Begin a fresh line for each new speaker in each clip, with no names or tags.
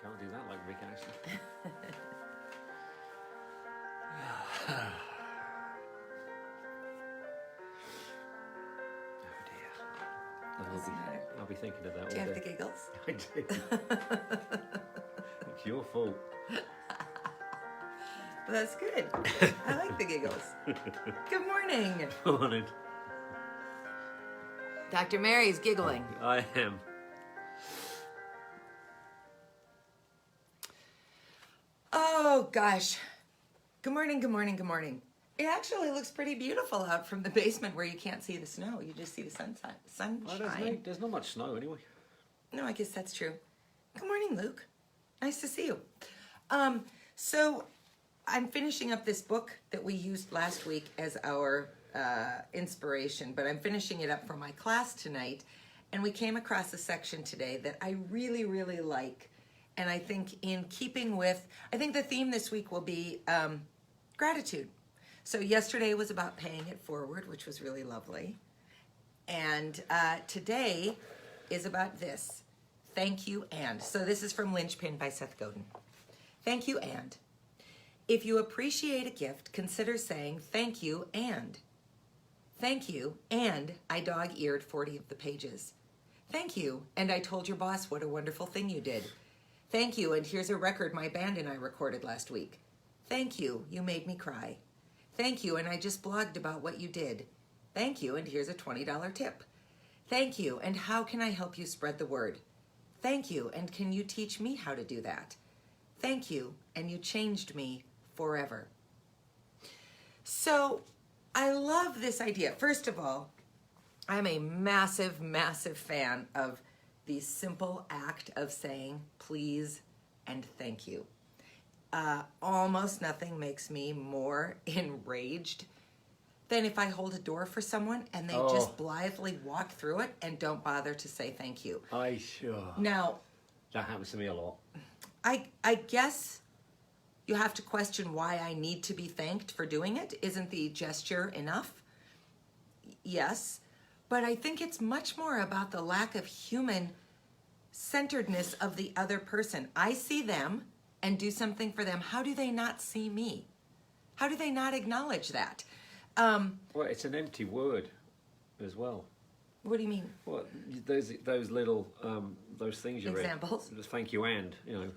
Can't do that like Rick Astley. I'll be thinking of that all
Do you have
day.
the giggles?
I do. It's your fault.
That's good. I like the giggles. Good morning.
Morning.
Dr. Mary's giggling.
I am.
Oh, gosh. Good morning, good morning, good morning. It actually looks pretty beautiful out from the basement where you can't see the snow. You just see the sunshine.
Well, there's not much snow anyway.
No, I guess that's true. Good morning, Luke. Nice to see you. So I'm finishing up this book that we used last week as our inspiration, but I'm finishing it up for my class tonight. And we came across a section today that I really, really like. And I think in keeping with, I think the theme this week will be gratitude. So yesterday was about paying it forward, which was really lovely. And today is about this. Thank you and. So this is from Linchpin by Seth Godin. Thank you and. If you appreciate a gift, consider saying thank you and. Thank you and I dog-eared 40 of the pages. Thank you and I told your boss what a wonderful thing you did. Thank you and here's a record my band and I recorded last week. Thank you, you made me cry. Thank you, and I just blogged about what you did. Thank you, and here's a $20 tip. Thank you, and how can I help you spread the word? Thank you, and can you teach me how to do that? Thank you, and you changed me forever. So, I love this idea. First of all, I'm a massive, massive fan of the simple act of saying please and thank you. Almost nothing makes me more enraged than if I hold a door for someone and they just blithely walk through it and don't bother to say thank you. Now,
that happens to me a lot.
I guess you have to question why I need to be thanked for doing it. Isn't the gesture enough? Yes, but I think it's much more about the lack of human centeredness of the other person. I see them and do something for them. How do they not see me? How do they not acknowledge that?
Well, it's an empty word as well.
What do you mean?
Well, those little those things you
Examples?
read. Thank you and, you know.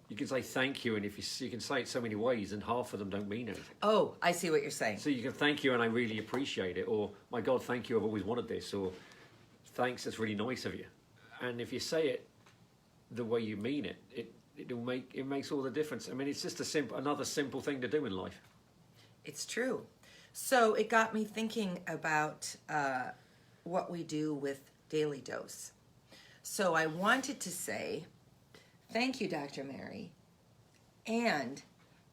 You can say thank you, and if you can say it so many ways, and half of them don't mean anything.
Oh, I see what you're saying.
So you can thank you, and I really appreciate it, or my God, thank you, I've always wanted this, or thanks, that's really nice of you. And if you say it the way you mean it, it makes all the difference. I mean, it's just another simple thing to do in life.
It's true. So it got me thinking about what we do with Daily Dose. So I wanted to say, thank you, Dr. Mary. And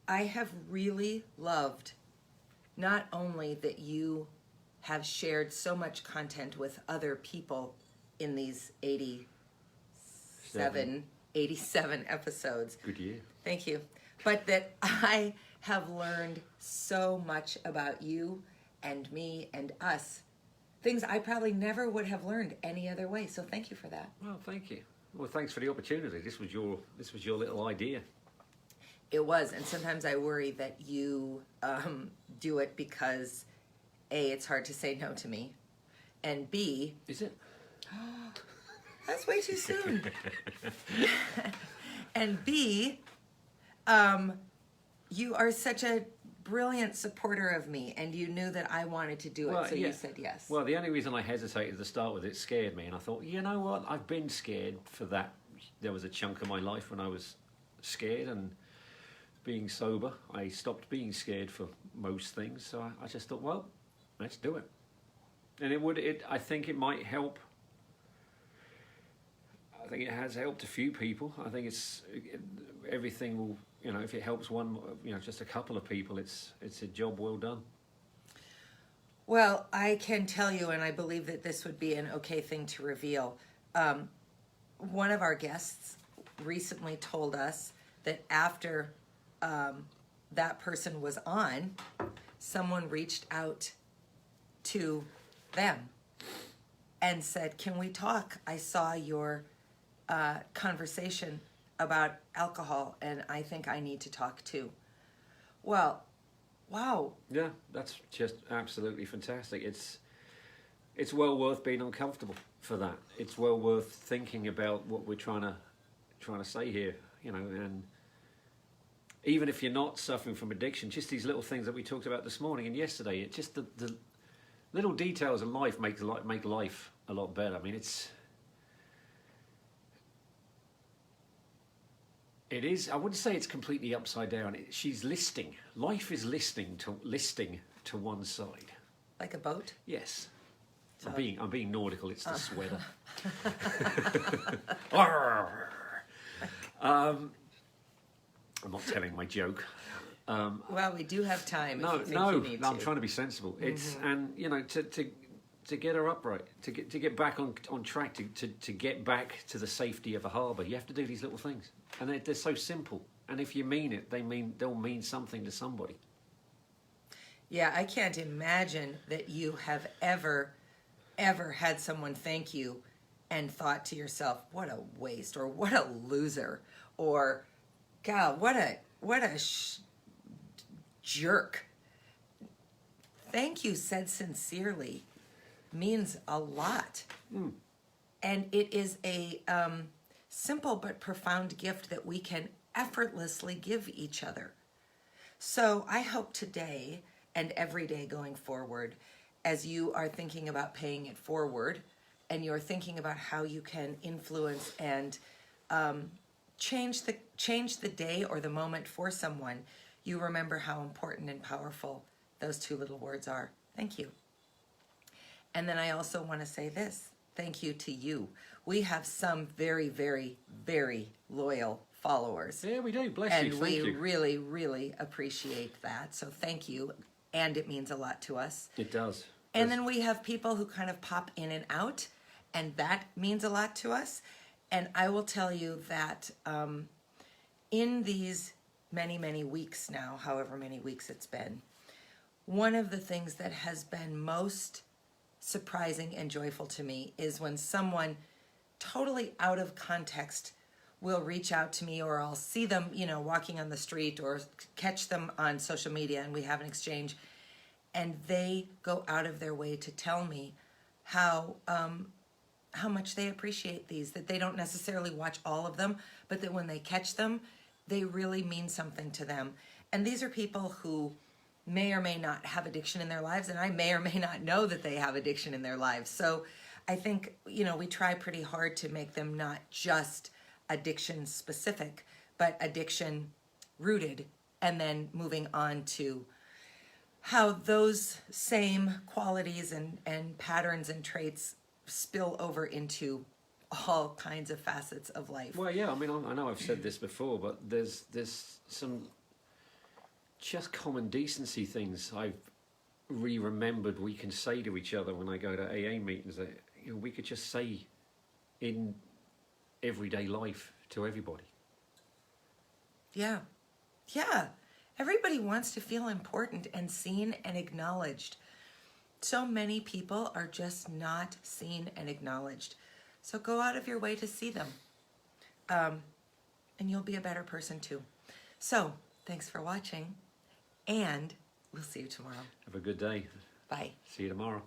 I have really loved not only that you have shared so much content with other people in these 87 episodes.
Good year.
Thank you. But that I have learned so much about you and me and us. Things I probably never would have learned any other way. So thank you for that.
Well, thank you. Well, thanks for the opportunity. This was your little idea.
It was, and sometimes I worry that you do it because A, it's hard to say no to me, and B,
Is it?
that's way too soon. And B, you are such a brilliant supporter of me, and you knew that I wanted to do it, so you said yes.
Well, the only reason I hesitated to start with it scared me, and I thought, you know what? I've been scared for that. There was a chunk of my life when I was scared, and being sober, I stopped being scared for most things. So I just thought, well, let's do it. And I think it might help. I think it has helped a few people. I think everything will, if it helps one, just a couple of people, it's a job well done.
Well, I can tell you, and I believe that this would be an okay thing to reveal. One of our guests recently told us that after that person was on, someone reached out to them and said, "Can we talk? I saw your conversation about alcohol, and I think I need to talk too. Well, wow.
Yeah, that's just absolutely fantastic. It's well worth being uncomfortable for that. It's well worth thinking about what we're trying to say here, you know, and even if you're not suffering from addiction, just these little things that we talked about this morning and yesterday, it just the little details of life make life a lot better. I mean, it is. I wouldn't say it's completely upside down. She's listing. Life is listing to one side.
Like a boat?
Yes.
So-
I'm being nautical. It's the sweater. I'm not telling my joke.
Well, we do have time.
No,
if you think you need
I'm
to.
trying to be sensible. It's and you know to get her upright, to get back on track, to get back to the safety of a harbour. You have to do these little things, and they're so simple. And if you mean it, they'll mean something to somebody.
Yeah, I can't imagine that you have ever had someone thank you and thought to yourself, "What a waste," or "What a loser," or "God, what a jerk." Thank you said sincerely means a lot. And it is a simple but profound gift that we can effortlessly give each other. So I hope today and every day going forward, as you are thinking about paying it forward and you're thinking about how you can influence and change the day or the moment for someone, you remember how important and powerful those two little words are. Thank you. And then I also want to say this. Thank you to you. We have some very, very, very loyal followers.
Yeah, we do. Bless you.
And
Thank
we
you.
really, really appreciate that. So thank you. And it means a lot to us.
It does.
And then we have people who kind of pop in and out, and that means a lot to us. And I will tell you that in these many, many weeks now, however many weeks it's been, one of the things that has been most surprising and joyful to me is when someone totally out of context will reach out to me, or I'll see them, you know, walking on the street or catch them on social media and we have an exchange, and they go out of their way to tell me how much they appreciate these, that they don't necessarily watch all of them, but that when they catch them, they really mean something to them. And these are people who may or may not have addiction in their lives, and I may or may not know that they have addiction in their lives. So I think, you know, we try pretty hard to make them not just addiction specific, but addiction rooted, and then moving on to how those same qualities and patterns and traits spill over into all kinds of facets of life.
Well, yeah. I mean, I know I've said this before, but there's some just common decency things I've remembered we can say to each other when I go to AA meetings that, you know, we could just say in everyday life to everybody.
Yeah. Yeah. Everybody wants to feel important and seen and acknowledged. So many people are just not seen and acknowledged. So go out of your way to see them. And you'll be a better person too. So thanks for watching, and we'll see you tomorrow.
Have a good day.
Bye.
See you tomorrow.